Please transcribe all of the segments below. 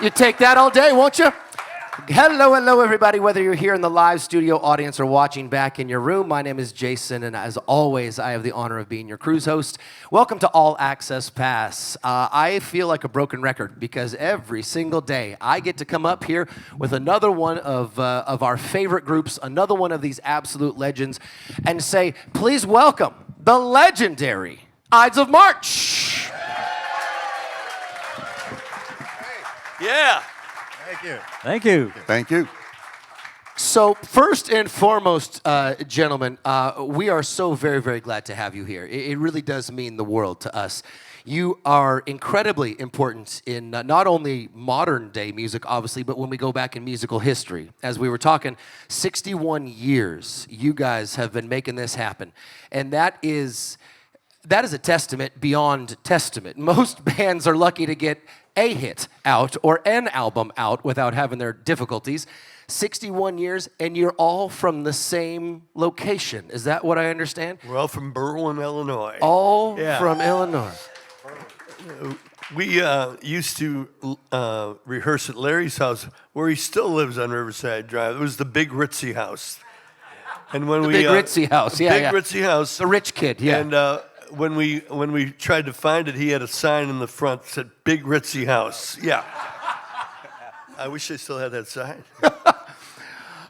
You take that all day, won't you? Hello, everybody, whether you're here in the live studio audience or watching back in your room. My name is Jason, and as always, I have the honor of being your cruise host. Welcome to All Access Pass. I feel like a broken record because every single day I get to come up here with another one of our favorite groups, another one of these absolute legends, and say, please welcome the legendary Ides of March. Yeah. Thank you. Thank you. Thank you. So first and foremost, gentlemen, we are so very, very glad to have you here. It really does mean the world to us. You are incredibly important in not only modern day music, obviously, but when we go back in musical history. As we were talking, 61 years you guys have been making this happen. And that is a testament beyond testament. Most bands are lucky to get a hit out or an album out without having their difficulties. 61 years, and you're all from the same location. Is that what I understand? We're all from Berlin, Illinois. All from Illinois. We used to rehearse at Larry's house, where he still lives on Riverside Drive. It was the Big Ritzy House. And when Big Ritzy House, yeah. Big Ritzy House. The rich kid, yeah. And when we tried to find it, he had a sign in the front that said Big Ritzy House. Yeah. I wish I still had that sign.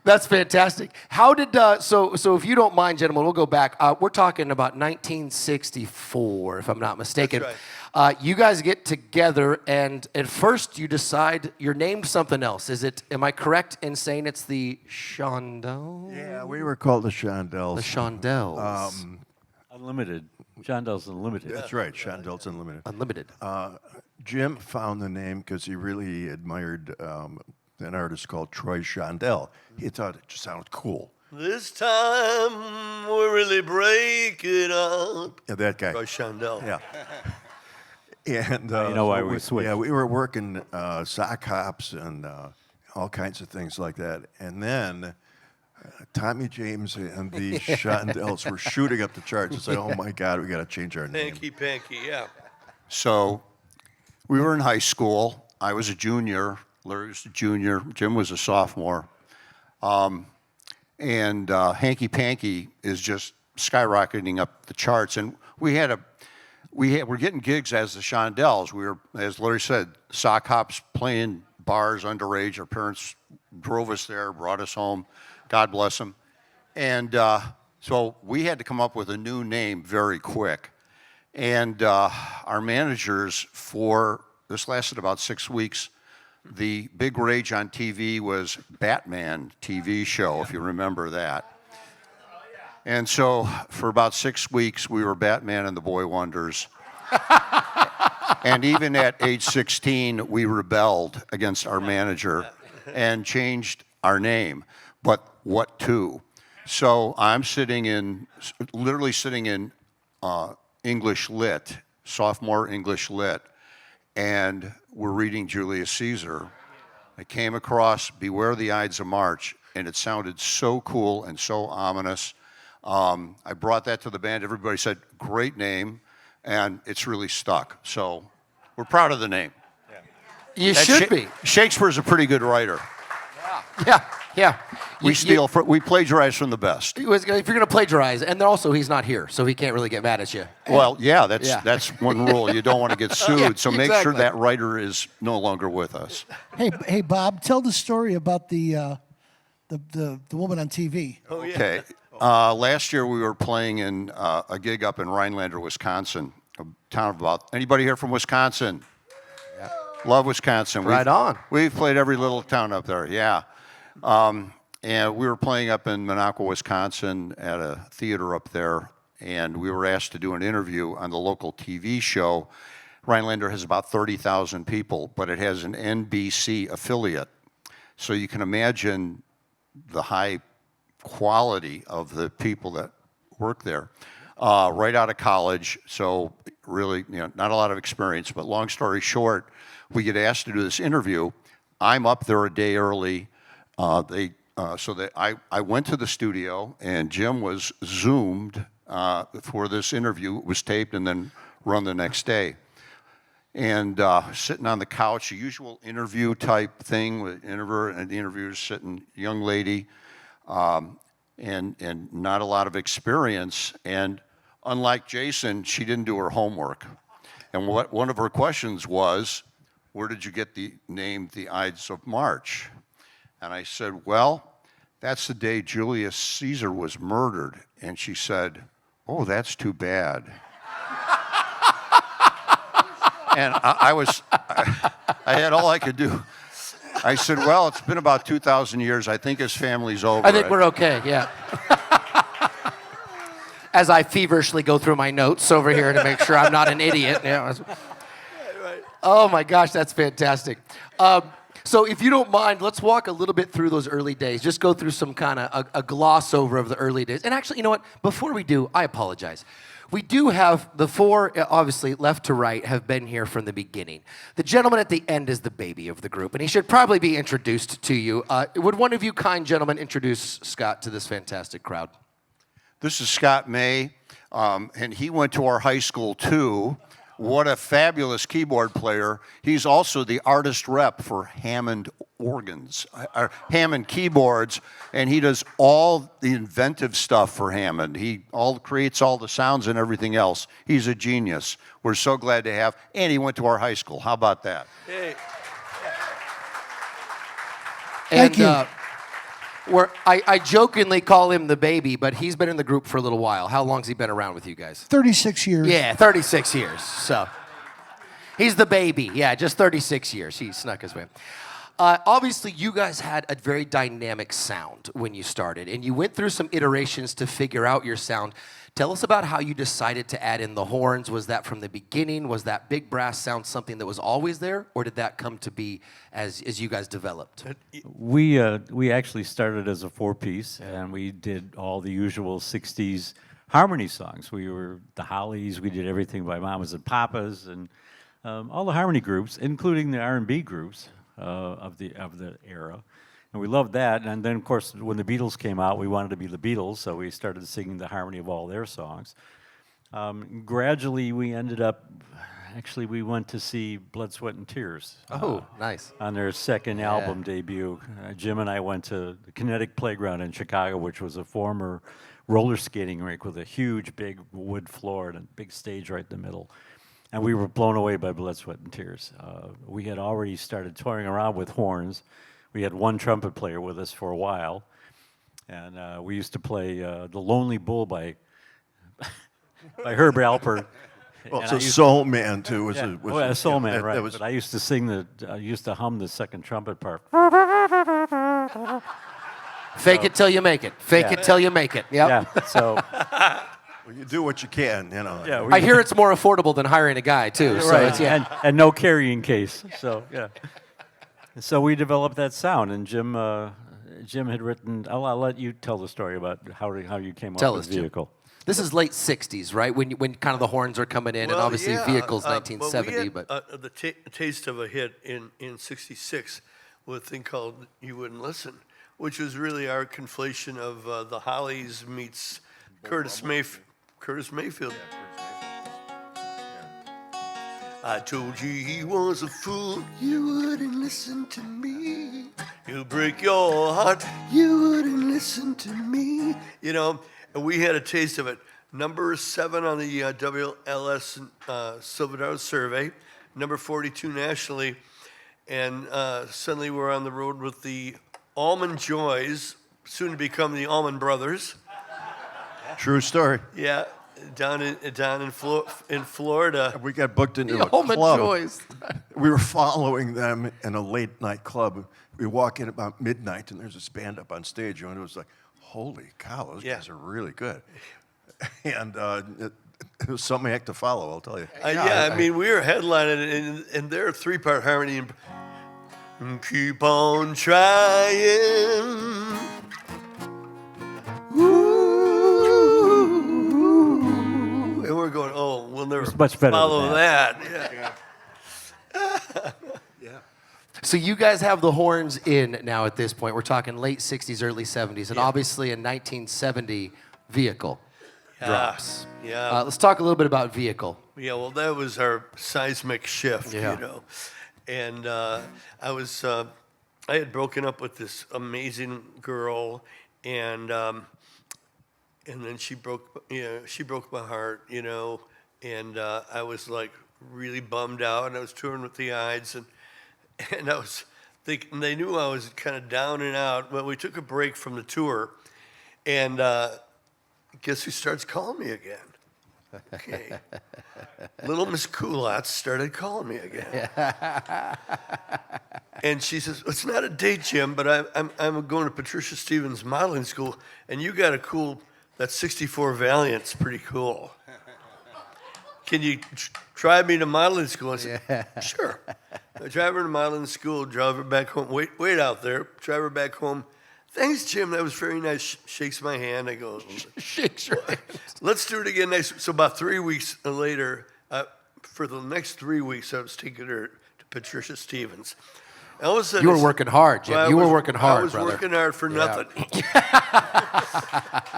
That's fantastic. How did, so if you don't mind, gentlemen, we'll go back. We're talking about 1964, if I'm not mistaken. That's right. You guys get together, and at first you decide you're named something else. Am I correct in saying it's the Shondells? Yeah, we were called the Shondells. The Shondells. Unlimited. Shondells Unlimited. That's right, Shondells Unlimited. Unlimited. Jim found the name because he really admired an artist called Troy Shondell. He thought it just sounded cool. This time we're really breaking up. Yeah, that guy. Troy Shondell. Yeah. And you know why we switched. Yeah, we were working sock hops and all kinds of things like that. And then Tommy James and the Shondells were shooting up the charts. It's like, oh my God, we got to change our name. Panky, yeah. So we were in high school. I was a junior. Larry was a junior. Jim was a sophomore. And Hanky Panky is just skyrocketing up the charts. And we're getting gigs as the Shondells. We were, as Larry said, sock hops, playing bars, underage. Our parents drove us there, brought us home. God bless them. And so we had to come up with a new name very quick. And our managers this lasted about 6 weeks. The big rage on TV was Batman TV show, if you remember that. And so for about 6 weeks, we were Batman and the Boy Wonders. And even at age 16, we rebelled against our manager and changed our name. But what to? So I'm literally sitting in English Lit, sophomore English Lit, and we're reading Julius Caesar. I came across Beware the Ides of March, and it sounded so cool and so ominous. I brought that to the band. Everybody said, great name, and it's really stuck. So we're proud of the name. You should be. Shakespeare's a pretty good writer. Yeah. We plagiarize from the best. If you're going to plagiarize, and then also he's not here, so he can't really get mad at you. Well, yeah, that's one rule. You don't want to get sued, Yeah, so make sure exactly. that writer is no longer with us. Hey, Bob, tell the story about the woman on TV. Oh, yeah. Okay. Last year we were playing in a gig up in Rhinelander, Wisconsin, a town of about, anybody here from Wisconsin? Yeah. Love Wisconsin. Right on. We've played every little town up there, yeah. And we were playing up in Minocqua, Wisconsin at a theater up there, and we were asked to do an interview on the local TV show. Rhinelander has about 30,000 people, but it has an NBC affiliate. So you can imagine the high quality of the people that work there. Right out of college, so really, not a lot of experience, but long story short, we get asked to do this interview. I'm up there a day early. I went to the studio, and Jim was Zoomed for this interview. It was taped and then run the next day. and sitting on the couch, a usual interview type thing with interviewer, and the interviewer's sitting, young lady, and not a lot of experience. And unlike Jason, she didn't do her homework. And one of her questions was, where did you get the name the Ides of March? And I said, well, that's the day Julius Caesar was murdered. And she said, oh, that's too bad. And I had all I could do. I said, well, it's been about 2,000 years. I think his family's over I think it. we're okay, yeah. As I feverishly go through my notes over here to make sure I'm not an idiot. Yeah. Oh my gosh, that's fantastic. So if you don't mind, let's walk a little bit through those early days. Just go through some kind of a gloss over of the early days. And actually, you know what? Before we do, I apologize. We do have the four, obviously, left to right, have been here from the beginning. The gentleman at the end is the baby of the group, and he should probably be introduced to you. Would one of you kind gentlemen introduce Scott to this fantastic crowd? This is Scott May, and he went to our high school too. What a fabulous keyboard player. He's also the artist rep for Hammond organs, Hammond keyboards, and he does all the inventive stuff for Hammond. He creates all the sounds and everything else. He's a genius. We're so glad to have, and he went to our high school. How about that? Hey. Thank you. I jokingly call him the baby, but he's been in the group for a little while. How long's he been around with you guys? 36 years. Yeah, 36 years. So he's the baby. Yeah, just 36 years. He snuck his way. Obviously, you guys had a very dynamic sound when you started, and you went through some iterations to figure out your sound. Tell us about how you decided to add in the horns. Was that from the beginning? Was that big brass sound something that was always there, or did that come to be as you guys developed? We actually started as a four-piece, and we did all the usual 60s harmony songs. We were the Hollies. We did everything by Mamas and Papas, and all the harmony groups, including the R&B groups of the era. And we loved that. And then, of course, when the Beatles came out, we wanted to be the Beatles, so we started singing the harmony of all their songs. Gradually, we ended up, actually, we went to see Blood, Sweat, and Tears. Oh, nice. On their second album debut. Jim and I went to the Kinetic Playground in Chicago, which was a former roller skating rink with a huge, big wood floor and a big stage right in the middle. And we were blown away by Blood, Sweat, and Tears. We had already started touring around with horns. We had one trumpet player with us for a while, and we used to play "The Lonely Bull" by Herb Alpert. Well, it's a soul man too. A soul man, right? That was, but I used to sing I used to hum the second trumpet part. Fake it till you make it. Fake it till you make it. Yep. Yeah. So. well, you do what you can, you know. Yeah. I hear it's more affordable than hiring a guy too. So Right. it's, yeah. And no carrying case. So yeah. So we developed that sound, and Jim had written. I'll let you tell the story about how you came Tell up us, with Jim. Vehicle. This is late 60s, right? When kind of the horns are coming in, and obviously Vehicle's 1970. But the taste of a hit in '66 with a thing called "You Wouldn't Listen," which was really our conflation of the Hollies meets Curtis Mayfield. I told you he was a fool, you wouldn't listen to me. He'll break your heart, you wouldn't listen to me. You know, and we had a taste of it. Number 7 on the WLS Silver survey, number 42 nationally, and suddenly we're on the road with the Allman Joys, soon to become the Allman Brothers. true story. Yeah. Down in Florida. We got booked into a Allman club. Joys. We were following them in a late night club. We walk in about midnight, and there's this band up on stage, and it was like, holy cow, those guys are really good. And it was something I had to follow, I'll tell you. I mean, we were headlining, and their 3-part harmony. Keep on trying. And we're going, oh, we'll never much better follow than that. Yeah. So you guys have the horns in now at this point. We're talking late 60s, early 70s, and obviously in 1970, Vehicle drops. Yeah. Let's talk a little bit about Vehicle. Yeah, well, that was our seismic shift, Yeah. you know. And I had broken up with this amazing girl, and then she broke my heart, you know, and I was like really bummed out, and I was touring with the Ides, and I was thinking they knew I was kind of down and out. Well, we took a break from the tour, and guess who starts calling me again? Okay, little Miss Culottes started calling me again. And she says, "It's not a date, Jim, but I'm going to Patricia Stevens modeling school, and you got a cool, that 64 Valiant's pretty cool. Can you drive me to modeling school?" I said, "Sure." I drive her to modeling school, drive her back home. Wait out there. Drive her back home. "Thanks, Jim. That was very nice." Shakes my hand. I go, Shakes your hand. "Let's do it again next." So about 3 weeks later, for the next 3 weeks, I was taking her to Patricia Stevens. And all of a sudden, You were working hard, Jim. Well, You were working hard, I was brother. working hard for nothing.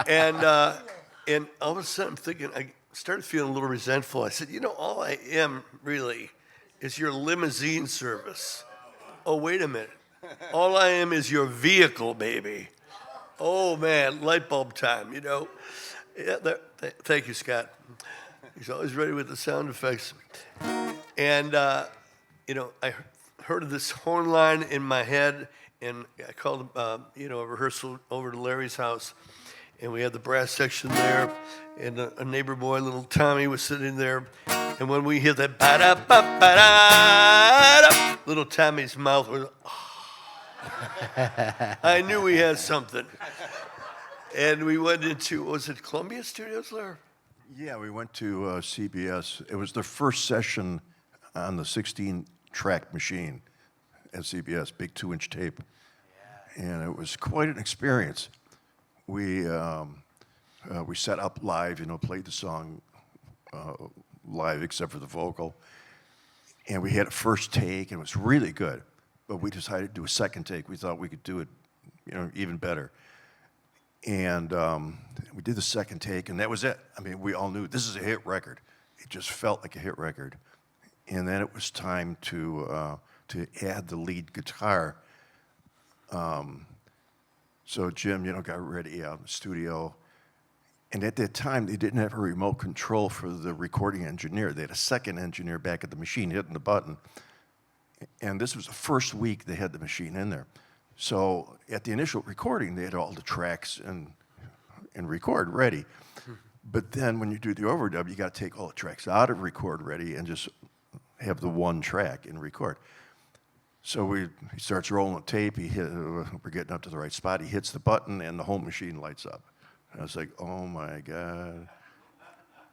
And all of a sudden, I'm thinking, I started feeling a little resentful. I said, "You know, all I am really is your limousine service." "Oh, wait a minute. All I am is your vehicle, baby." Oh, man, light bulb time, you know. Yeah, thank you, Scott. He's always ready with the sound effects. And, you know, I heard this horn line in my head, and I called, you know, a rehearsal over to Larry's house, and we had the brass section there, and a neighbor boy, little Tommy, was sitting there, and when we hit that ba-da-ba-ba-da, little Tommy's mouth was, I knew we had something. And we went into, was it Columbia Studios, Larry? Yeah, we went to CBS. It was the first session on the 16-track machine at CBS, big 2-inch tape. And it was quite an experience. We set up live, you know, played the song live except for the vocal. And we had a first take, and it was really good. But we decided to do a second take. We thought we could do it, you know, even better. And we did the second take, and that was it. I mean, we all knew this is a hit record. It just felt like a hit record. And then it was time to add the lead guitar. So Jim, you know, got ready out in the studio. And at that time, they didn't have a remote control for the recording engineer. They had a second engineer back at the machine hitting the button. And this was the first week they had the machine in there. So at the initial recording, they had all the tracks and record ready. But then when you do the overdub, you got to take all the tracks out of record ready and just have the one track in record. So he starts rolling the tape. We're getting up to the right spot. He hits the button, and the whole machine lights up. And I was like, oh, my God.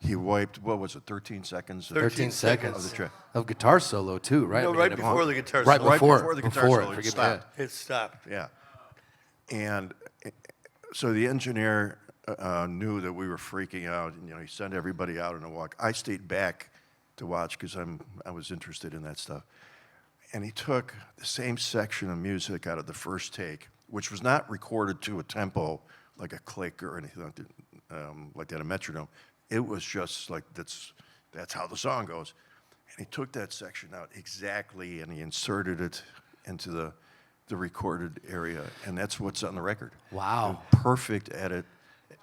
He wiped, what was it, 13 seconds? 13 of seconds the track. of guitar solo, too, right? No, I mean, right it- before the guitar Right solo. Right before, before the guitar before, solo, it forget stopped. that. It stopped. Yeah. And so the engineer knew that we were freaking out, and, you know, he sent everybody out on a walk. I stayed back to watch because I was interested in that stuff. And he took the same section of music out of the first take, which was not recorded to a tempo like a click or anything like that, a metronome. It was just like, that's how the song goes. And he took that section out exactly, and he inserted it into the recorded area, and that's what's on the record. Wow. A perfect edit,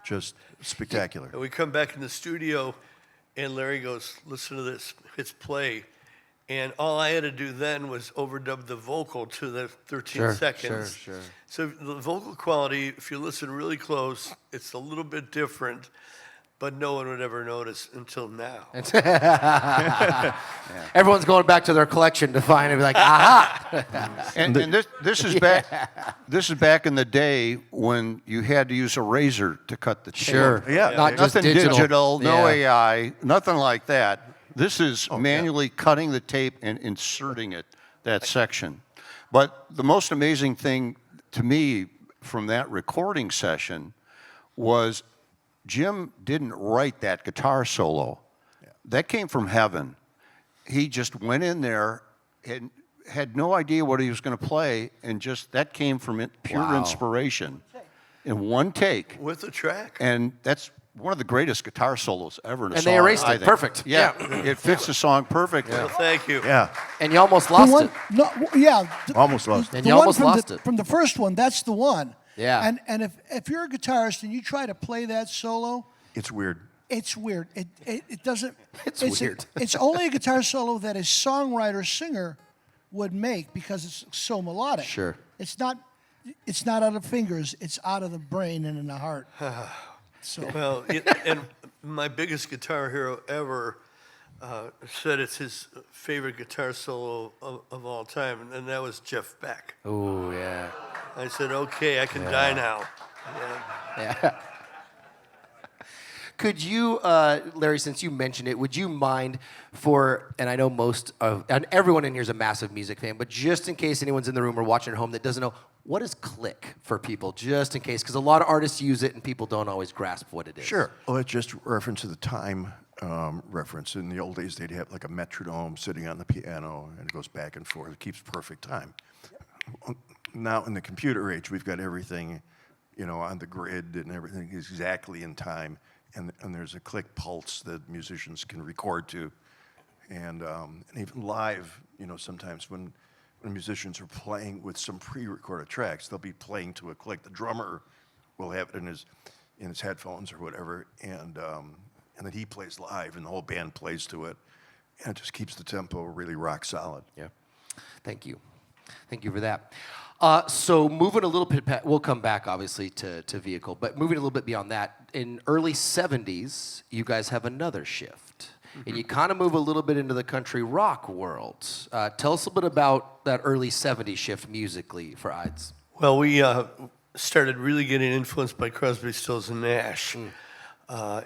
just spectacular. And we come back in the studio, and Larry goes, "Listen to this. Hits play." And all I had to do then was overdub the vocal to the 13 Sure, seconds. sure. So the vocal quality, if you listen really close, it's a little bit different, but no one would ever notice until now. Everyone's going back to their collection to find it, be like, aha! And this is back. This is back in the day when you had to use a razor to cut the tape. Sure. Yeah. Not just Nothing digital, no Yeah. AI, nothing like that. This is manually cutting the tape and inserting it, that section. But the most amazing thing to me from that recording session was Jim didn't write that guitar solo. That came from heaven. He just went in there and had no idea what he was going to play, and just that came from pure Wow. inspiration in one take. With the track. And that's one of the greatest guitar solos ever in a And song. they erased I it. think. Perfect. Yeah, Yeah. it fits the song perfectly. Well, thank you. Yeah, And you almost The lost one, it. no, yeah. almost lost. And The you one almost from lost the, it. From the first one, that's the one. Yeah. And if you're a guitarist and you try to play that solo, It's weird. it's weird. It doesn't. It's weird. It's only a guitar solo that a songwriter singer would make because it's so melodic. Sure. It's not. It's not out of fingers. It's out of the brain and in the heart. So Well, and my biggest guitar hero ever said it's his favorite guitar solo of all time, and that was Jeff Beck. Oh, yeah. I said, okay, I can die now. Yeah. Could you, Larry, since you mentioned it, would you mind and I know and everyone in here is a massive music fan, but just in case anyone's in the room or watching at home that doesn't know, what is click for people, just in case? Because a lot of artists use it and people don't always grasp what it is. Sure. Well, it's just reference to the time reference. In the old days, they'd have like a metronome sitting on the piano, and it goes back and forth. It keeps perfect time. Now, in the computer age, we've got everything, on the grid, and everything is exactly in time. And there's a click pulse that musicians can record to. And even live, sometimes when musicians are playing with some pre-recorded tracks, they'll be playing to a click. The drummer will have it in his headphones or whatever, and then he plays live, and the whole band plays to it, and it just keeps the tempo really rock solid. Yeah. Thank you. Thank you for that. So moving a little bit, we'll come back obviously to vehicle, but moving a little bit beyond that, in early 70s, you guys have another shift. And you kind of move a little bit into the country rock world. Tell us a bit about that early 70s shift musically for Ides. Well, we started really getting influenced by Crosby, Stills, and Nash.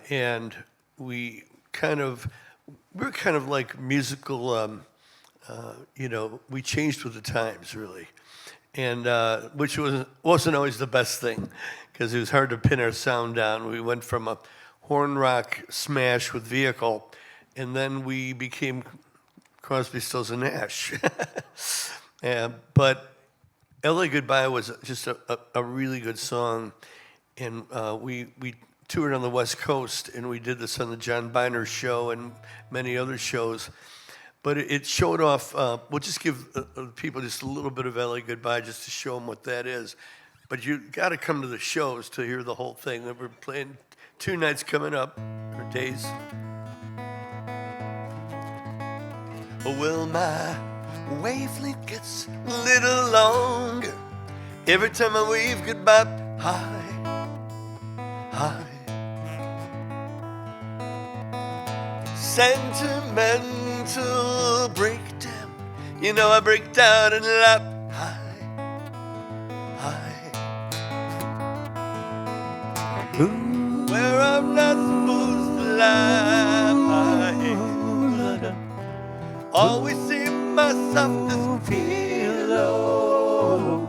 And we're kind of like musical, we changed with the times, really. And which wasn't always the best thing, because it was hard to pin our sound down. We went from a horn rock smash with Vehicle, and then we became Crosby, Stills, and Nash. But L.A. Goodbye was just a really good song, and we toured on the West Coast, and we did this on the John Byner Show and many other shows. But it showed off, we'll just give people just a little bit of L.A. Goodbye just to show them what that is. But you got to come to the shows to hear the whole thing. We're playing 2 nights coming up, or days. Well, my wavelength gets a little longer every time I wave goodbye. Hi, hi. Sentimental breakdown. I break down and laugh. Hi, hi. Where I'm not supposed to lie. Always see my softest pillow.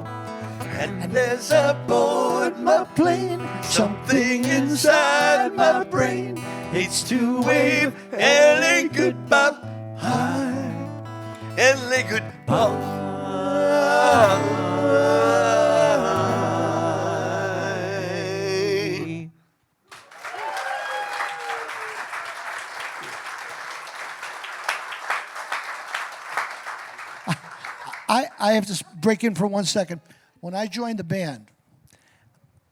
And as I board my plane, something inside my brain hates to wave L.A. goodbye. Hi, L.A. goodbye. I have to break in for 1 second. When I joined the band,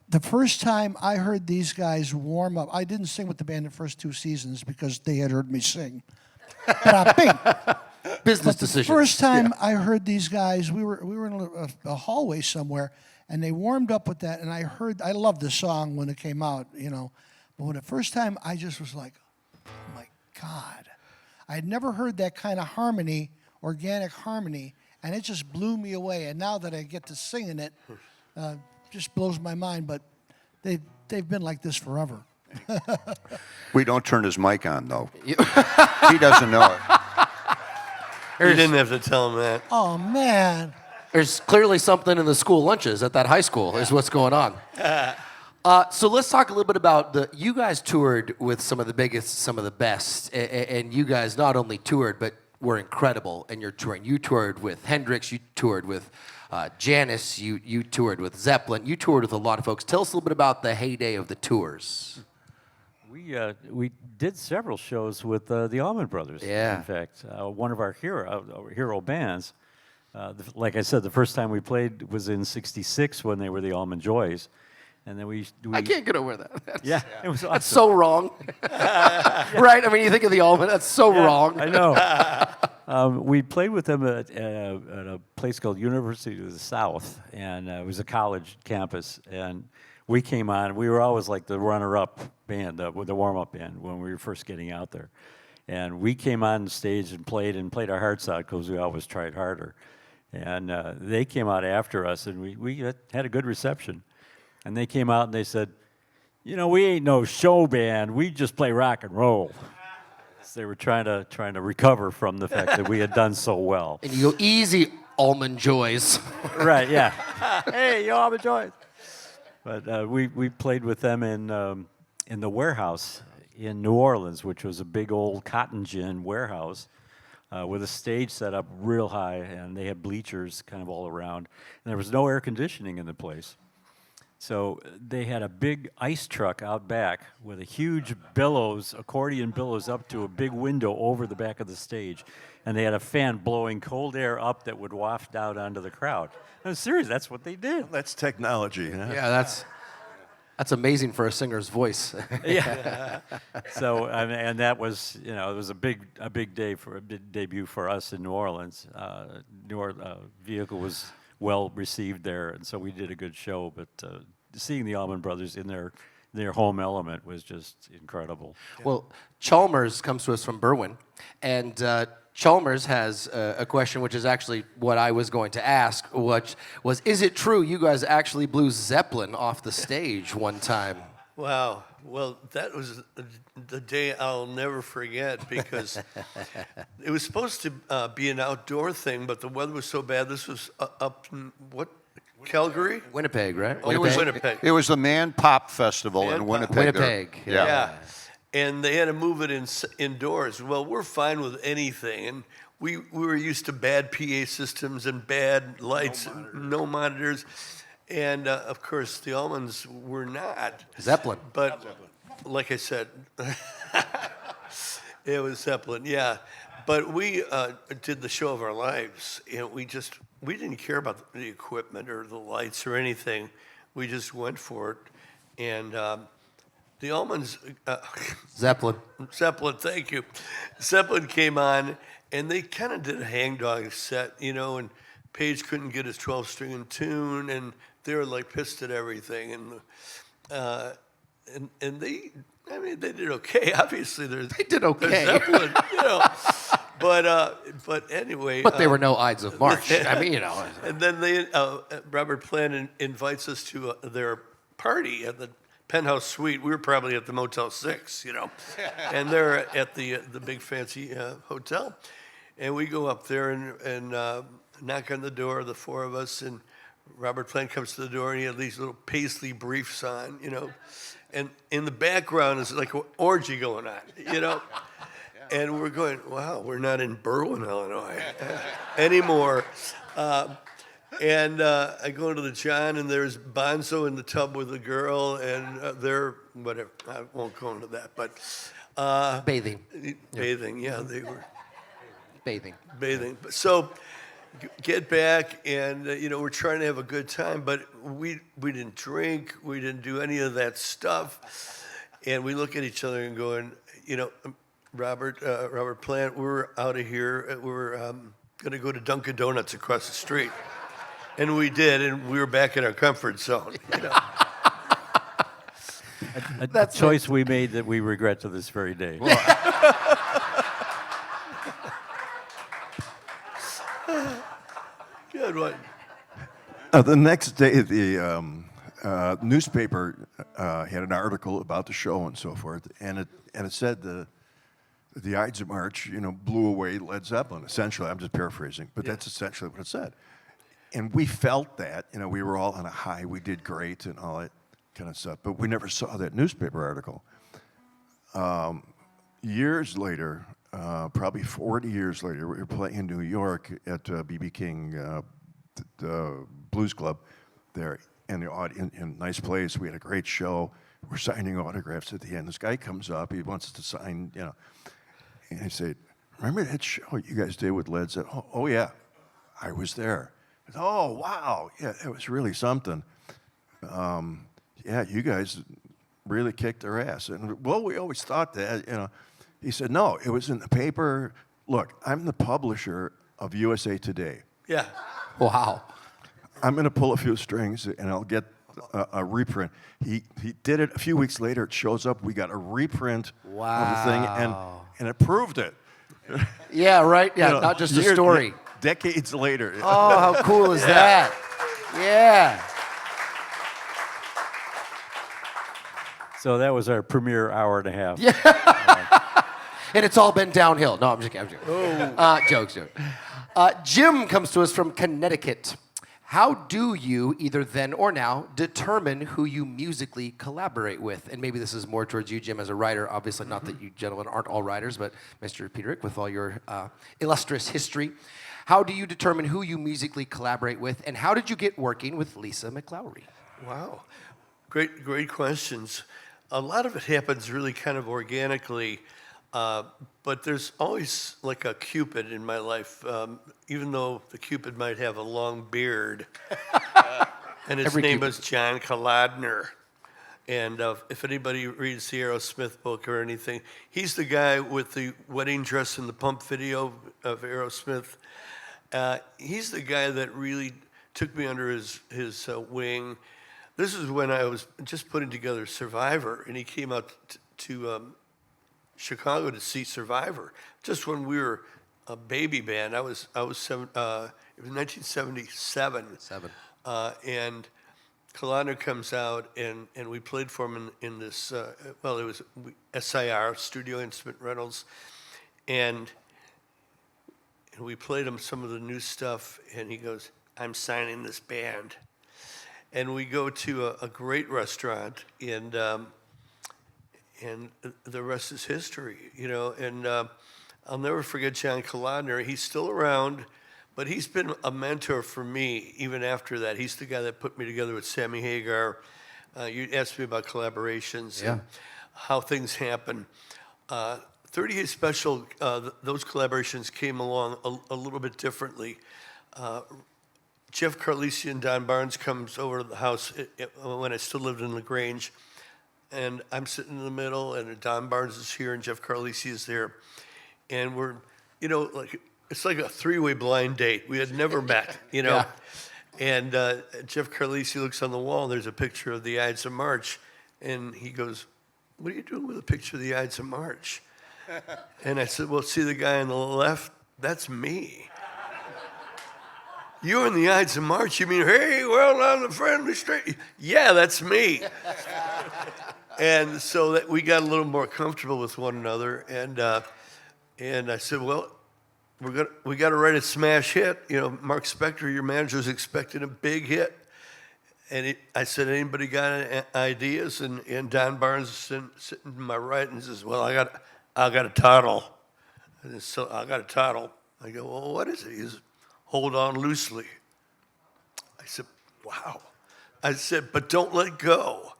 the first time I heard these guys warm up, I didn't sing with the band the first 2 seasons because they had heard me sing. Business The decision. first time I heard these guys, we were in a hallway somewhere, and they warmed up with that, and I loved the song when it came out, But when the first time, I just was like, oh my God. I had never heard that kind of harmony, organic harmony, and it just blew me away. And now that I get to sing in it, just blows my mind. But they've been like this forever. We don't turn his mic on, though. He doesn't know it. You didn't have to tell him that. Oh man. There's clearly something in the school lunches at that high school is what's going on. So let's talk a little bit about you guys toured with some of the biggest, some of the best, and you guys not only toured, but were incredible in your touring. You toured with Hendrix, you toured with Janis, you toured with Zeppelin, you toured with a lot of folks. Tell us a little bit about the heyday of the tours. We did several shows with the Allman Brothers. Yeah. In fact, one of our hero bands. Like I said, the first time we played was in '66 when they were the Allman Joys, and then we I can't get over that. yeah, it was awesome. That's so wrong. Right? I mean, you think of the Allman, that's so wrong. I know. We played with them at a place called University of the South, and it was a college campus. And we came on. We were always like the runner-up band, with the warm-up band when we were first getting out there. And we came on stage and played our hearts out because we always tried harder. And they came out after us, and we had a good reception. And they came out and they said, "You know, we ain't no show band. We just play rock and roll." So they were trying to recover from the fact that we had done so well. And you go, easy, Almond Joys. Right? Yeah. Hey, you all have a choice. But we played with them in the warehouse in New Orleans, which was a big old cotton gin warehouse with a stage set up real high, and they had bleachers kind of all around. And there was no air conditioning in the place. So they had a big ice truck out back with a huge bellows, accordion bellows up to a big window over the back of the stage. And they had a fan blowing cold air up that would waft out onto the crowd. I'm serious, that's what they did. That's technology. Huh? Yeah, that's amazing for a singer's voice. Yeah. So and that was, it was a big day for a big debut for us in New Orleans. Vehicle was well received there, and so we did a good show. But seeing the Allman Brothers in their home element was just incredible. Well, Chalmers comes to us from Berwyn, and Chalmers has a question, which is actually what I was going to ask, which was, is it true you guys actually blew Zeppelin off the stage one time? Wow. Well, that was the day I'll never forget because it was supposed to be an outdoor thing, but the weather was so bad. This was up in Calgary? Winnipeg, right? Oh, it was Winnipeg. It was the Man Pop Festival Man in Pop. Winnipeg. Winnipeg, Yeah. Yeah. And they had to move it indoors. Well, we're fine with anything. And we were used to bad PA systems and bad lights, no monitors. And, of course, the Allmans were not. Zeppelin. But like I said, it was Zeppelin, yeah. But we did the show of our lives. And we didn't care about the equipment or the lights or anything. We just went for it. And the Allmans, Zeppelin. thank you. Zeppelin came on, and they kind of did a hangdog set, and Page couldn't get his 12-string in tune, and they were like pissed at everything. And they did okay. Obviously, They did okay. they're Zeppelin, But anyway. But they were no Ides of March. I mean, And then Robert Plant invites us to their party at the penthouse suite. We were probably at the Motel 6, and they're at the big fancy hotel. And we go up there and knock on the door, the four of us, and Robert Plant comes to the door, and he had these little paisley briefs on, and in the background is like an orgy going on, And we're going, wow, we're not in Berwyn, Illinois anymore. And I go into the John, and there's Bonzo in the tub with a girl, and they're, whatever, I won't go into that, but. bathing. Bathing, yeah, they were Bathing. So get back, and, we're trying to have a good time, but we didn't drink, we didn't do any of that stuff. And we look at each other and going, Robert Plant, we're out of here. We're going to go to Dunkin' Donuts across the street. And we did, and we were back in our comfort zone. A choice we made that we regret to this very day. Good one. The next day, the newspaper had an article about the show and so forth, and it said the Ides of March, blew away Led Zeppelin. Essentially, I'm just paraphrasing, but that's essentially what it said. And we felt that, we were all on a high. We did great and all that kind of stuff, but we never saw that newspaper article. Years later, probably 40 years later, we were playing in New York at B.B. King, the Blues Club there, and in a nice place. We had a great show. we're signing autographs at the end. This guy comes up, he wants to sign, and I say, remember that show you guys did with Led Zeppelin? Oh yeah, I was there. I said, oh wow, yeah, it was really something. Yeah, you guys really kicked their ass. And well, we always thought that, He said, no, it was in the paper. Look, I'm the publisher of USA Today. Yeah. Wow. I'm going to pull a few strings and I'll get a reprint. He did it a few weeks later. It shows up. We got a reprint of the thing, and it proved it. Yeah, right? Yeah, not just a story. Decades later. Oh, how cool is that? Yeah. So that was our premiere hour and a half. And it's all been downhill. No, I'm just kidding. Jokes. Jim comes to us from Connecticut. How do you, either then or now, determine who you musically collaborate with? And maybe this is more towards you, Jim, as a writer. Obviously, not that you gentlemen aren't all writers, but Mr. Peterick, with all your illustrious history. How do you determine who you musically collaborate with, and how did you get working with Lisa McLaury? Wow. Great questions. A lot of it happens really kind of organically, but there's always like a Cupid in my life, even though the Cupid might have a long beard. And his name Cupid. is John Kalodner. And if anybody reads the Aerosmith book or anything, he's the guy with the wedding dress in the Pump video of Aerosmith. He's the guy that really took me under his wing. This is when I was just putting together Survivor, and he came out to Chicago to see Survivor. Just when we were a baby band, it was 1977. And Kalodner comes out, and we played for him in this. It was SIR, Studio Instrument Rentals, and we played him some of the new stuff, and he goes, "I'm signing this band." And we go to a great restaurant, and the rest is history, And I'll never forget John Kalodner. He's still around, but he's been a mentor for me even after that. He's the guy that put me together with Sammy Hagar. You asked me about collaborations and how things happen. 38 Special, those collaborations came along a little bit differently. Jeff Carlisi and Don Barnes comes over to the house when I still lived in LaGrange, and I'm sitting in the middle, and Don Barnes is here, and Jeff Carlisi is there, and we're, it's like a three-way blind date. We had never met, Yeah. And Jeff Carlisi looks on the wall, and there's a picture of the Ides of March, and he goes, "What are you doing with a picture of the Ides of March?" And I said, "Well, see the guy on the left? That's me." "You're in the Ides of March? You mean, hey, well, on the friendly street?" "Yeah, that's me." And so that we got a little more comfortable with one another. And I said, "Well, we got to write a smash hit. Mark Spector, your manager, is expecting a big hit." And I said, "Anybody got any ideas?" And Don Barnes is sitting to my right, and he says, "Well, I got a title." And so I got a title. I go, "Well, what is it?" He says, "Hold on loosely." I said, "Wow." I said, "But don't let go."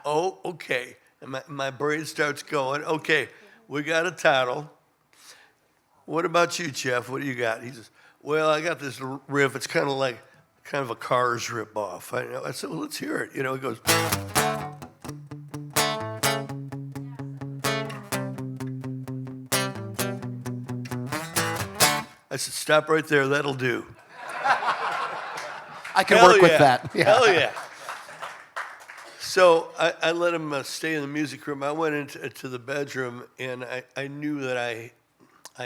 "Oh, okay." And my brain starts going, "Okay, we got a title. What about you, Jeff? What do you got?" He says, "Well, I got this riff. It's kind of a Cars ripoff." I said, "Well, let's hear it." He goes. I said, "Stop right there. That'll do." I can work with that. Yeah. Hell yeah. So I let him stay in the music room. I went into the bedroom, and I knew that I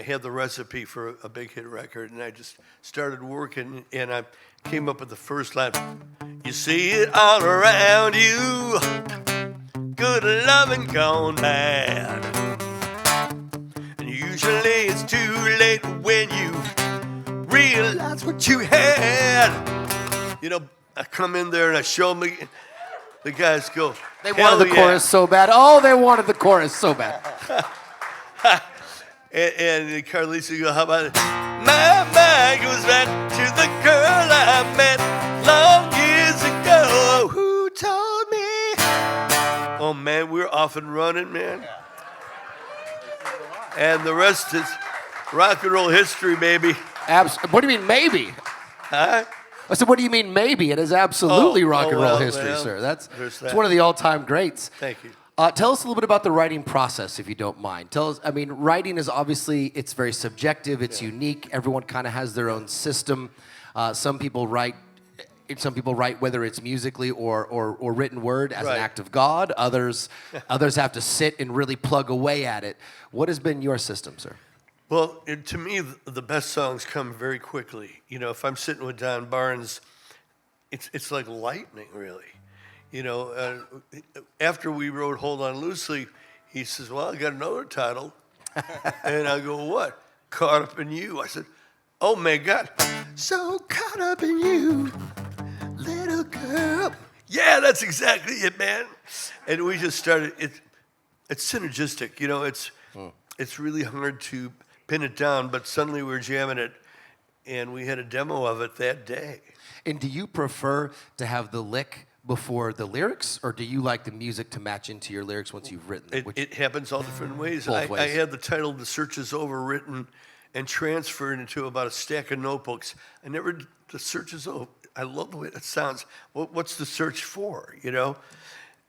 had the recipe for a big hit record, and I just started working, and I came up with the first line. "You see it all around you, good loving gone bad. And usually it's too late when you realize what you had." I come in there and I show them, the guys go, They wanted the chorus so bad. Oh, they wanted the chorus so bad. And Carlisi go, "How about it? My mind goes back to the girl I met long years ago, who told me off and running, man. And the rest is rock and roll history, baby. What do you mean maybe? Huh? I said, what do you mean maybe? It is absolutely rock and roll well, history, well, sir. It's that. one of the all-time greats. Thank you. Tell us a little bit about the writing process, if you don't mind. Tell us. I mean, writing is obviously it's very subjective. It's unique. Everyone kind of has their own system. Some people write. Some people write whether it's musically or written word as Right. an act of God. Others have to sit and really plug away at it. What has been your system, sir? Well, to me, the best songs come very quickly. You know, if I'm sitting with Don Barnes, it's like lightning, really. You know, after we wrote Hold On Loosely, he says, well, I got another title. And I go, what? Caught Up in You. I said, oh, my God. So caught up in you, little girl. Yeah, that's exactly it, man. And we just started, it's synergistic. You know, it's really hard to pin it down, but suddenly we were jamming it, and we had a demo of it that day. And do you prefer to have the lick before the lyrics, or do you like the music to match into your lyrics once you've written them? It happens all different ways. Both ways. I had the title "The Search Is Over" written and transferred into about a stack of notebooks. The search is over. I love the way that sounds. What's the search for, you know?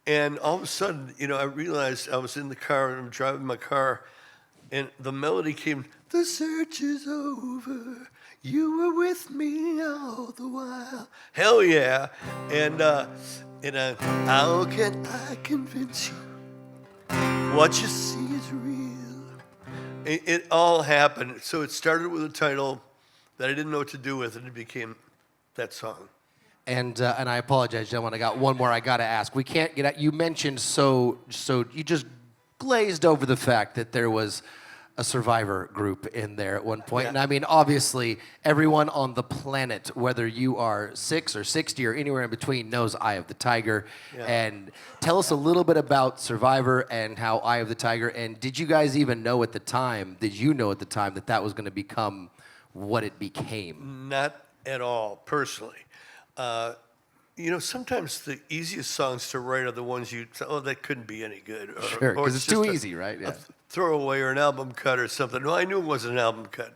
And all of a sudden, you know, I realized I was in the car and I'm driving my car, and the melody came, the search is over, you were with me all the while. Hell yeah. And how can I convince you what you see is real? It all happened. So it started with a title that I didn't know what to do with, and it became that song. And I apologize, gentlemen. I got one more I got to ask. We can't get out. You mentioned so you just glazed over the fact that there was a Survivor group in there at one point. Yeah. And I mean, obviously, everyone on the planet, whether you are 6 or 60 or anywhere in between, knows Eye of the Tiger. Yeah. And tell us a little bit about Survivor and how Eye of the Tiger. And did you guys even know at the time? Did you know at the time that that was going to become what it became? Not at all, personally. You know, sometimes the easiest songs to write are the ones you, that couldn't be any good. Or, Sure, or because it's too just easy, right? Yeah. a throwaway or an album cut or something. Well, I knew it wasn't an album cut.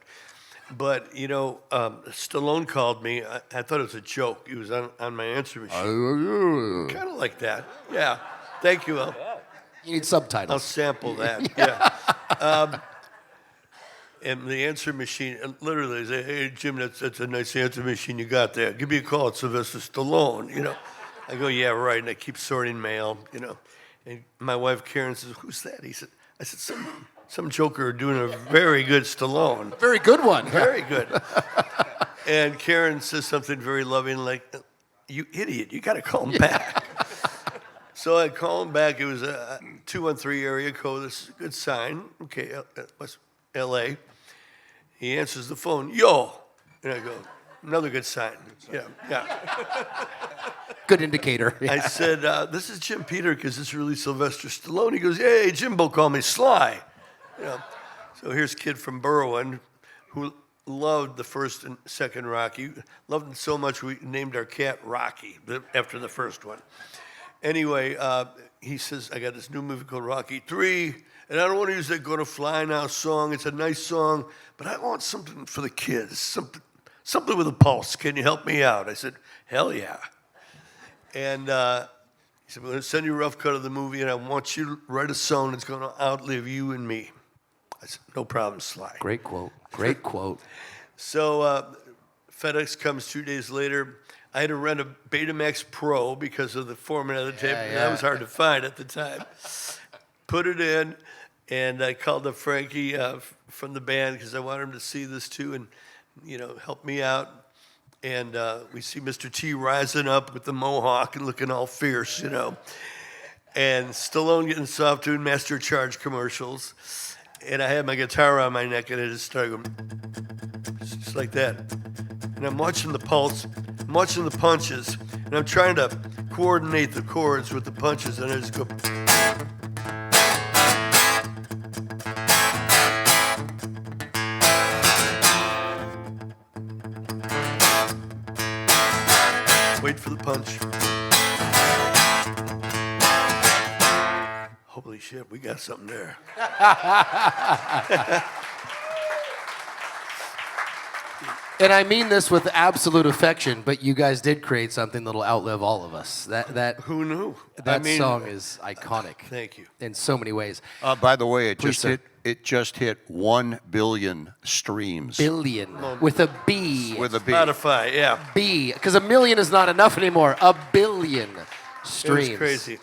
But, you know, Stallone called me. I thought it was a joke. He was on my answer machine. Kind of like that. Yeah. Thank you, Al. You need I'll subtitles. sample that. Yeah. And the answer machine, literally, say, hey, Jim, that's a nice answer machine you got there. Give me a call. It's Sylvester Stallone, you know. I go, yeah, right. And I keep sorting mail, you know. And my wife, Karen, says, who's that? I said, some joker doing a very good Stallone. Very good one. Very good. And Karen says something very loving, like, you idiot, you got to call him back. So I call him back. It was a 213 area code. This is a good sign. Okay, West L.A. He answers the phone, yo. And I go, another good sign. Yeah. Good indicator. I said, this is Jim Peter, because it's really Sylvester Stallone. He goes, hey, Jimbo called me Sly. You know, so here's a kid from Berwyn who loved the first and second Rocky. Loved it so much we named our cat Rocky after the first one. Anyway, he says, I got this new movie called Rocky 3, and I don't want to use that Gonna Fly Now song. It's a nice song, but I want something for the kids, something with a pulse. Can you help me out? I said, hell yeah. And he said, we're going to send you a rough cut of the movie, and I want you to write a song that's going to outlive you and me. I said, no problem, Sly. Great quote. Great quote. So FedEx comes 2 days later. I had to rent a Betamax Pro because of the format of the tape. Yeah, And yeah. that was hard to find at the time. Put it in, and I called up Frankie from the band because I wanted him to see this too and, you know, help me out. And we see Mr. T rising up with the mohawk and looking all fierce, you know. And Stallone getting soft doing Master Charge commercials. And I had my guitar on my neck, and I just started going, just like that. And I'm watching the pulse, I'm watching the punches, and I'm trying to coordinate the chords with the punches, and I just go. Wait for the punch. Hope shit, we got something there. And I mean this with absolute affection, but you guys did create something that'll outlive all of us. Who knew? That song is iconic. Thank you. In so many ways. By the way, Please, sir. it just hit 1 billion streams. Billion with a B. With a B. Spotify, yeah. B, because a million is not enough anymore. A billion streams. It was crazy.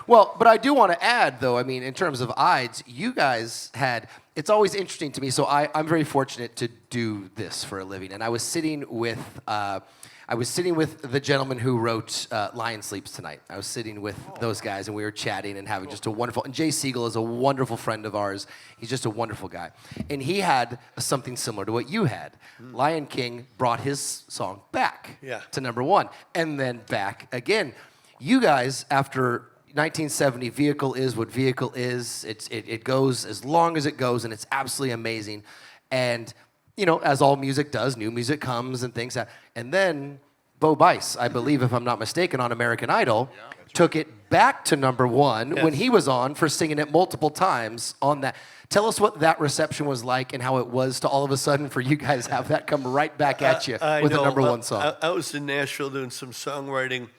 Well, but I do want to add, though, I mean, in terms of Ides, you guys had, it's always interesting to me, so I'm very fortunate to do this for a living, and I was sitting with the gentleman who wrote Lion Sleeps Tonight. I was sitting with those guys, and we were chatting and having just a wonderful, and Jay Siegel is a wonderful friend of ours. He's just a wonderful guy. And he had something similar to what you had. Lion King brought his song back to #1, and then back again. You guys, after 1970, Vehicle is what Vehicle is. It goes as long as it goes, and it's absolutely amazing. And, you know, as all music does, new music comes and things. And then Bo Bice, I believe, if I'm not mistaken, on American Idol, took it back to #1 when he was on for singing it multiple times on that. Tell us what that reception was like and how it was to all of a sudden for you guys have that come right back at you with a #1 song. I was in Nashville doing some songwriting,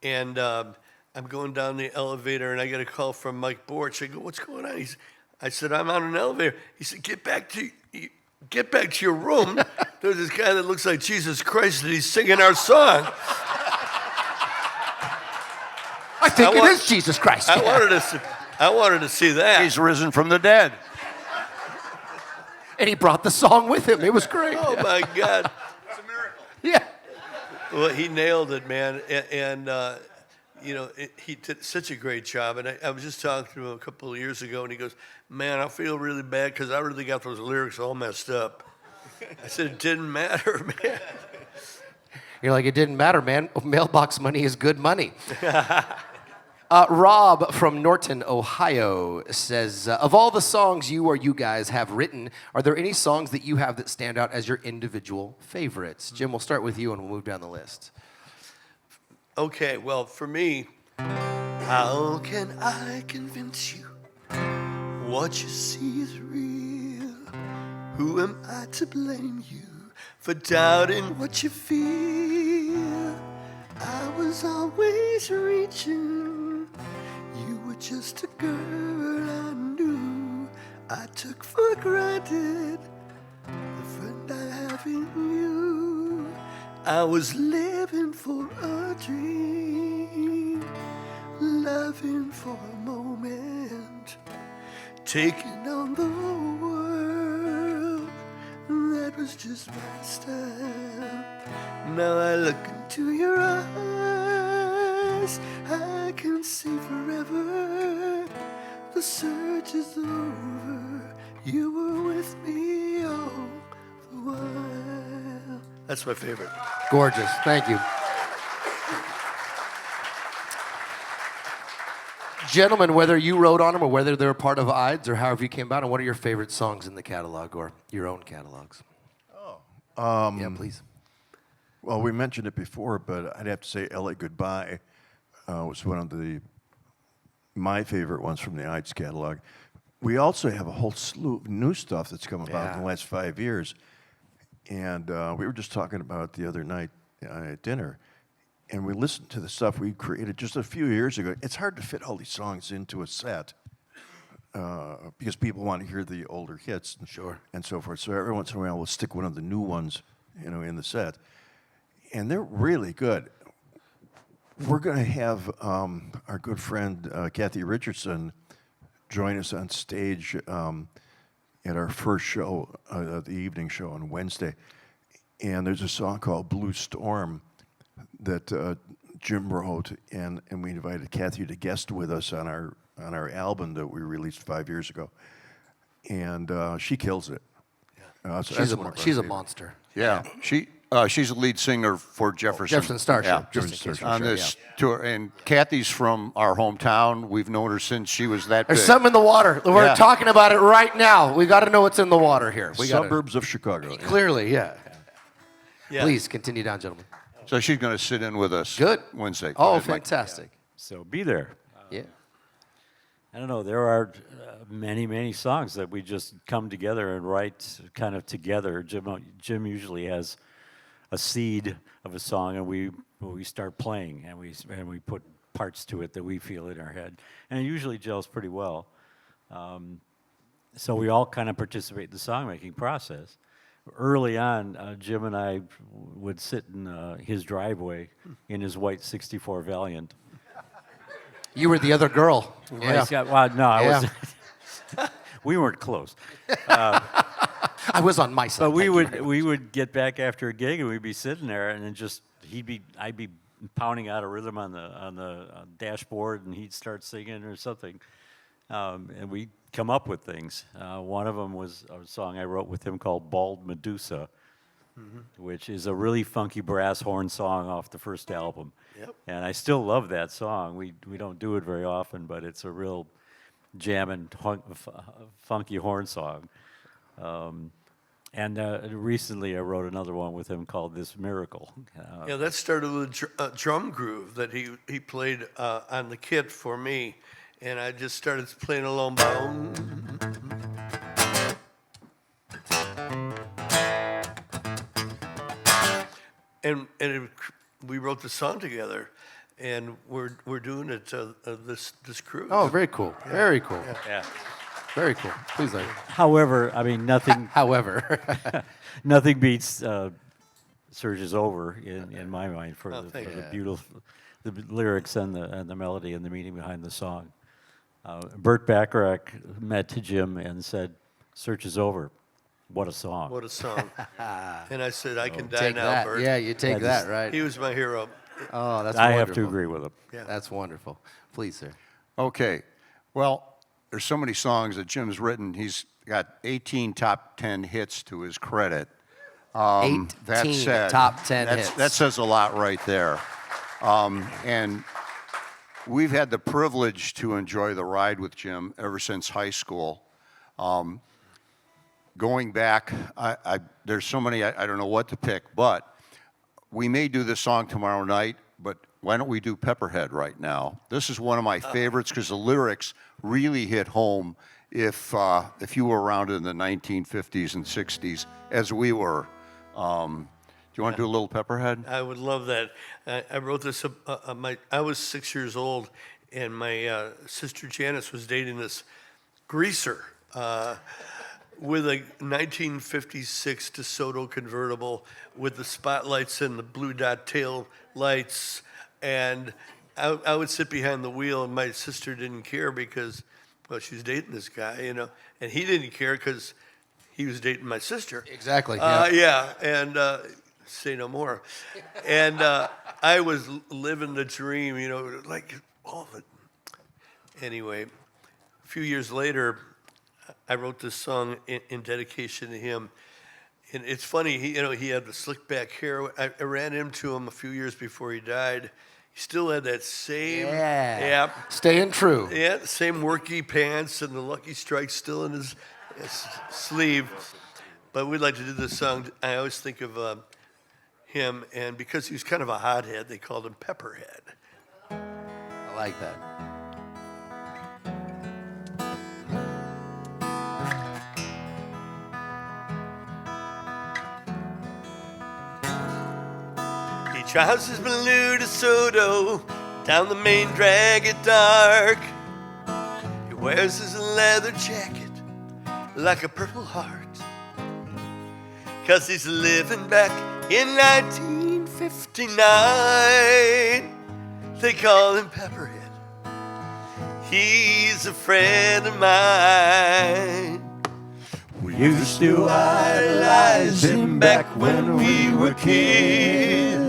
and I'm going down the elevator, and I get a call from Mike Borch. I go, "What's going on?" I said, "I'm on an elevator." He said, Get back to your room. There's this guy that looks like Jesus Christ, and he's singing our song." I think it is Jesus Christ. I wanted to see that. He's risen from the dead. And he brought the song with him. It was great. Oh my God! Yeah. Well, he nailed it, man, and you know, he did such a great job. And I was just talking to him a couple of years ago, and he goes, "Man, I feel really bad because I really got those lyrics all messed up." I said, "It didn't matter, man." You're like, it didn't matter, man. Mailbox money is good money. Rob from Norton, Ohio says, of all the songs you guys have written, are there any songs that you have that stand out as your individual favorites? Jim, we'll start with you and we'll move down the list. Okay, well, for me, how can I convince you what you see is real? Who am I to blame you for doubting what you feel? I was always reaching. You were just a girl I knew. I took for granted the friend I have in you. I was living for a dream, loving for a moment, taking on the world. That was just my style. Now I look into your eyes, I can see forever. The search is over. You were with me all the while. That's my favorite. Gorgeous. Thank you. Gentlemen, whether you wrote on them or whether they're a part of Ides or however you came about, and what are your favorite songs in the catalog or your own catalogs? Yeah, please. Well, we mentioned it before, but I'd have to say "L.A. Goodbye" was one of my favorite ones from the Ides catalog. We also have a whole slew of new stuff that's come about in the last 5 years. And we were just talking about it the other night at dinner, and we listened to the stuff we created just a few years ago. It's hard to fit all these songs into a set because people want to hear the older hits and so forth. So every once in a while, we'll stick one of the new ones, you know, in the set. And they're really good. We're going to have our good friend Kathy Richardson join us on stage at our first show, the evening show on Wednesday. And there's a song called Blue Storm that Jim wrote, and we invited Kathy to guest with us on our album that we released 5 years ago. And she kills it. So she's a monster. Yeah. She's the lead singer for Jefferson Starship. Yeah, Just in case on this tour. And Kathy's from our hometown. We've known her since she was that There's big. something in the water. We're talking about it right now. We got to know what's in the water here. Suburbs of Chicago. Clearly, yeah. Yeah. Please continue down, gentlemen. So she's going to sit in with us Good. Wednesday. Oh, Go ahead, Mike. fantastic. So be there. Yeah. I don't know. There are many, many songs that we just come together and write kind of together. Jim usually has a seed of a song, and we start playing, and we put parts to it that we feel in our head, and it usually gels pretty well. So we all kind of participate in the songmaking process. Early on, Jim and I would sit in his driveway in his white '64 Valiant. You were the other girl. Yeah. Well, no, I Yeah. was. We weren't close. I was on my side. But Thank you very we would get back after a gig and we'd be sitting there and then just I'd be pounding out a rhythm on the dashboard and he'd start singing or something, and we'd come up with things. One of them was a song I wrote with him called "Bald Medusa," which is a really funky brass horn song off the first album. Yep. And I still love that song. We don't do it very often, but it's a real jammin', funky horn song. And recently I wrote another one with him called "This Miracle." Yeah, that started with a drum groove that he played on the kit for me, and I just started playing along. We wrote the song together, and we're doing it this cruise. Oh, very cool. Very cool. Yeah. Very cool. Please, Larry. However, I mean, nothing However, nothing beats "Surges Over" in my mind for thank the you. beautiful, the lyrics and the melody and the meaning behind the song. Burt Bacharach met Jim and said, "Search is over. What a song!" What a song! And I said, I can die take now, that. Bert. Yeah, you take that, right? He was my hero. Oh, that's I wonderful. have to agree with him. Yeah. That's wonderful. Please, sir. Okay. Well, there's so many songs that Jim's written. He's got 18 top 10 hits to his credit. 18 That said, top 10 hits. That says a lot right there. And we've had the privilege to enjoy the ride with Jim ever since high school. Going back, there's so many, I don't know what to pick, but we may do this song tomorrow night, but why don't we do Pepperhead right now? This is one of my favorites because the lyrics really hit home if you were around in the 1950s and 60s, as we were. Do you want to do a little Pepperhead? I would love that. I wrote this. I was 6 years old, and my sister Janice was dating this greaser with a 1956 DeSoto convertible with the spotlights and the blue dot tail lights. And I would sit behind the wheel, and my sister didn't care because, well, she was dating this guy, you know, and he didn't care because he was dating my sister. Exactly. Yeah, and say no more. And I was living the dream, you know, like all the. Anyway, a few years later, I wrote this song in dedication to him. And it's funny, he had the slick back hair. I ran into him a few years before he died. He still had that same, Yeah. Staying true. yeah, the same worky pants and the Lucky Strike still in his sleeve. But we'd like to do this song. I always think of him, and because he was kind of a hothead, they called him Pepperhead. I like that. He drives his blue DeSoto down the main drag at dark. He wears his leather jacket like a Purple Heart. 'Cause he's living back in 1959. They call him Pepperhead. He's a friend of mine. We used to idolize him back when we were kids.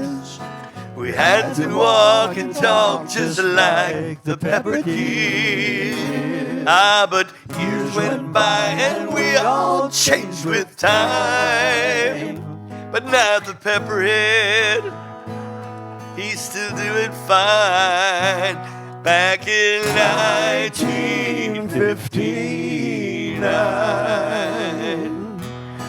We had to walk and talk just like the Pepper Kids. But years went by and we all changed with time. But now the Pepperhead, he's still doing fine. Back in 1959.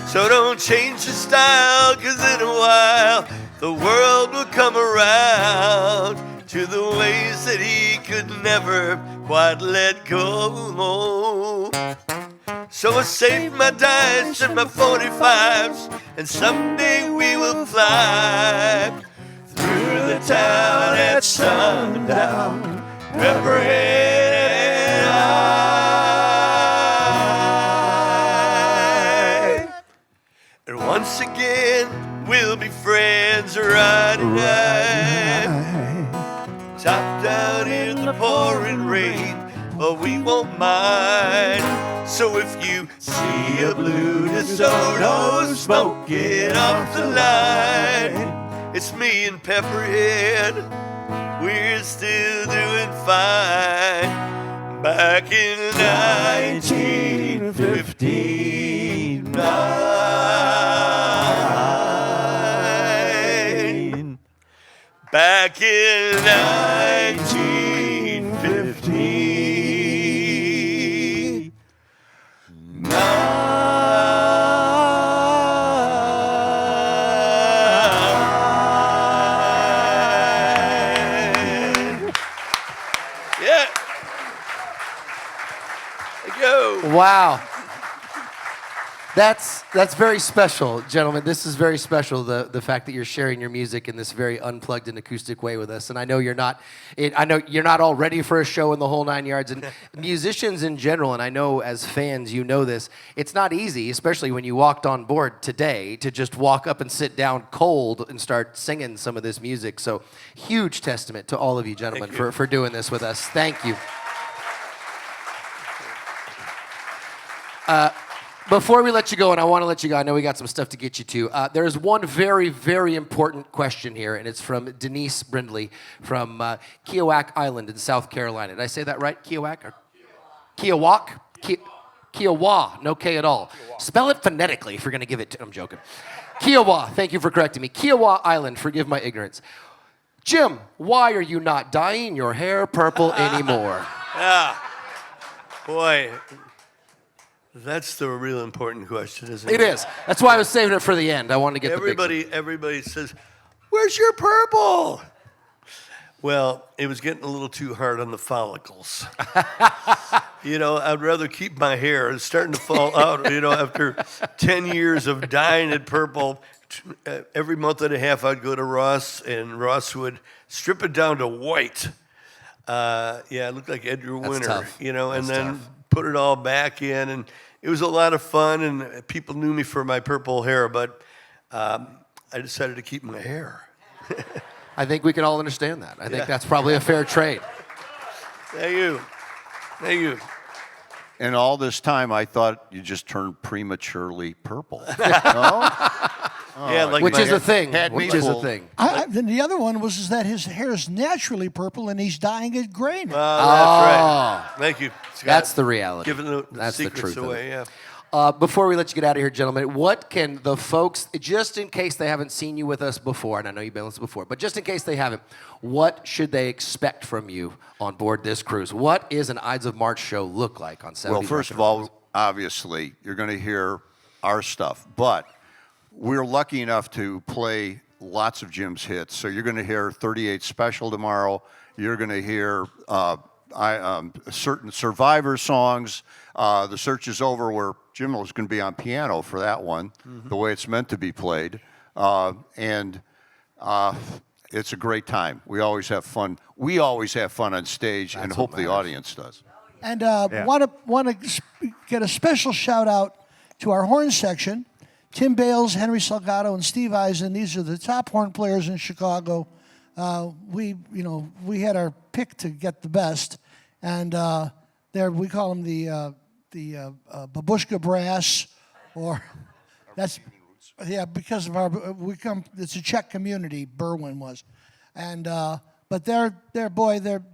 So don't change your style, 'cause in a while the world will come around. to the ways that he could never quite let go. So I saved my dice and my 45s, and someday we will fly through the town at sundown, Pepperhead and I. And once again, we'll be friends riding high, top down in the pouring rain, but we won't mind. So if you see a blue DeSoto smoking off the line, it's me and Pepperhead, we're still doing fine. Back in 1959. Back in 1959. Yeah. There you go. Wow. That's very special, gentlemen. This is very special, the fact that you're sharing your music in this very unplugged and acoustic way with us. And I know you're not all ready for a show in the whole 9 yards. And musicians in general, and I know as fans you know this, it's not easy, especially when you walked on board today, to just walk up and sit down cold and start singing some of this music. So huge testament to all of you gentlemen for doing this with us. Thank you. Before we let you go, and I want to let you go, I know we got some stuff to get you to. There's one very, very important question here, and it's from Denise Brindley from Keowak Island in South Carolina. Did I say that right? Keowak? Or Keowak? Kiowa, no K at all. Spell it phonetically if you're going to give it to... I'm joking. Kiowa, thank you for correcting me. Kiowa Island, forgive my ignorance. Jim, why are you not dyeing your hair purple anymore? Yeah. Boy, that's the real important question, isn't it? It is. That's why I was saving it for the end. I wanted to get the big one. Everybody says, "Where's your purple?" Well, it was getting a little too hard on the follicles. I'd rather keep my hair. It's starting to fall out, after 10 years of dyeing it purple. Every month and a half, I'd go to Ross, and Ross would strip it down to white. It looked like Edgar Winter, tough. and then put it all back in. And it was a lot of fun, and people knew me for my purple hair, but I decided to keep my hair. I think we can all understand that. I think that's probably a fair trade. Thank you. Thank you. And all this time, I thought you just turned prematurely purple. No? Which is a thing. Had me Which is a fooled. thing. Then the other one was that his hair is naturally purple and he's dyeing it gray now. That's right. Thank you, Scott. That's the reality. Giving the That's the secrets truth of away, it. yeah. Before we let you get out of here, gentlemen, what can the folks, just in case they haven't seen you with us before, and I know you've been with us before, but just in case they haven't, what should they expect from you on board this cruise? What is an Ides of March show look like on 70s? Well, first of all, obviously, you're going to hear our stuff, but we're lucky enough to play lots of Jim's hits. So you're going to hear 38 Special tomorrow. You're going to hear certain Survivor songs. The Search is Over, where Jim was going to be on piano for that one, the way it's meant to be played. And it's a great time. We always have fun. We always have fun on stage, and hope the audience does. And want to get a special shout out to our horn section. Tim Bales, Henry Salgado, and Steve Eisen. These are the top horn players in Chicago. We had our pick to get the best, and we call them the Babushka Brass, or that's because of it's a Czech community. Berwyn was, and but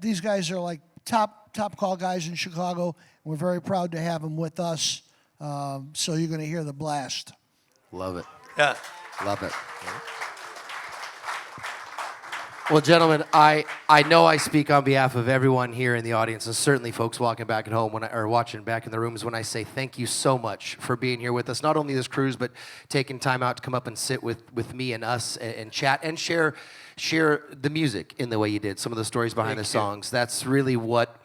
these guys are like top call guys in Chicago. And we're very proud to have them with us. So you're going to hear the blast. Love it. Yeah. Love it. Well, gentlemen, I know I speak on behalf of everyone here in the audience, and certainly folks walking back at home or watching back in the rooms when I say thank you so much for being here with us. Not only this cruise, but taking time out to come up and sit with me and us and chat and share the music in the way you did. Some of the stories behind the songs. That's really what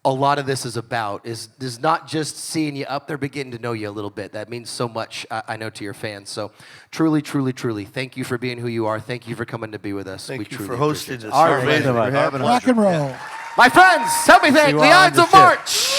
a lot of this is about, is not just seeing you up there, but getting to know you a little bit. That means so much, I know, to your fans. So truly, truly, truly, thank you for being who you are. Thank you for coming to be with us. Thank We you truly for hosting appreciate it. this. All You're right. amazing. for having us. Rock and roll. My friends, help me thank you the all on Ides the of ship. March.